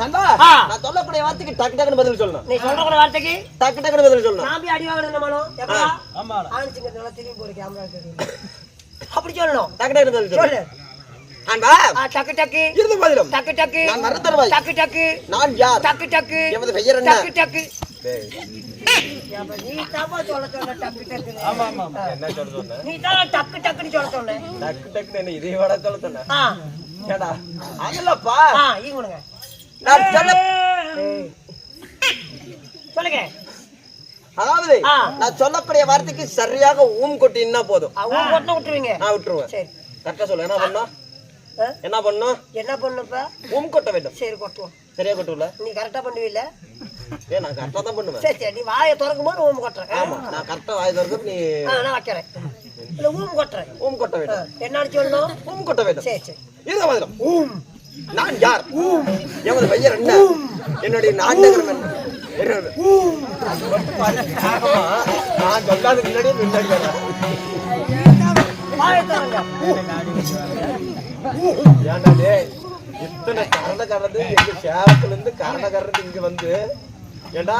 நான் சொல்லக்கூடிய வார்த்தைக்கு டக்கு டக்குன்னு பதில் சொல்லணும். நீ சொல்ற வார்த்தைக்கு டக்கு டக்குன்னு பதில் சொல்லணும். நான் போய் அடி வாங்கணும் மனோ எப்பா ஆன்சிங்க நல்லா திரும்பி போற கேமரா அப்படி சொல்லணும். டக்கு டக்குன்னு பதில் சொல்லு. அன்பா டக்கு டக்கு இருந்து பதிலும். டக்கு டக்கு நான் மறந்துடுவேன். டக்கு டக்கு நான் யார்? டக்கு டக்கு எமது பெயர் என்ன? டக்கு டக்கு நீ தாமா சொல்ல சொன்ன டக்கு டக்கு. ஆமா ஆமா என்ன சொல்ல சொன்ன? நீ தான் டக்கு டக்குன்னு சொல்ல சொன்ன. டக்கு டக்குன்னு என்ன இதே வட சொல்ல சொன்ன? கேடா அங்கலப்பா ஈங்குங்க. நான் சொல்ல சொல்லுங்க. அதாவது நான் சொல்லக்கூடிய வார்த்தைக்கு சரியாக ஊம் கொட்டினா போதும். ஊம் கொட்டினா விட்டுருவீங்க? நான் விட்டுருவேன். சரி கரெக்டா சொல்லு. என்ன பண்ணணும்? என்ன பண்ணணும்? என்ன பண்ணணும்ப்பா? ஊம் கொட்ட வேண்டும். சரி கொட்டுவோம். சரியா கொட்டுவல? நீ கரெக்டா பண்ணுவீல்ல? நான் கரெக்டா தான் பண்ணுவேன். சரி சரி நீ வாயை திறக்கும் போது ஊம் கொட்டுறேன். ஆமா நான் கரெக்டா வாயை திறந்து நீ நான் வைக்கிறேன். இல்ல ஊம் கொட்டுறேன். ஊம் கொட்ட வேண்டும். என்னன்னு சொல்லணும்? ஊம் கொட்ட வேண்டும். சரி சரி இருங்க பதிலும். ஊம் நான் யார்? எமது பெயர் என்ன? என்னுடைய நாட்டகரம் என்ன? நான் சொல்லாத முன்னாடியே முன்னாடி ஏன்டா இத்தனை கரண்ட கறந்து எங்க சேவத்துல இருந்து கரண்ட கறந்து இங்க வந்து ஏண்டா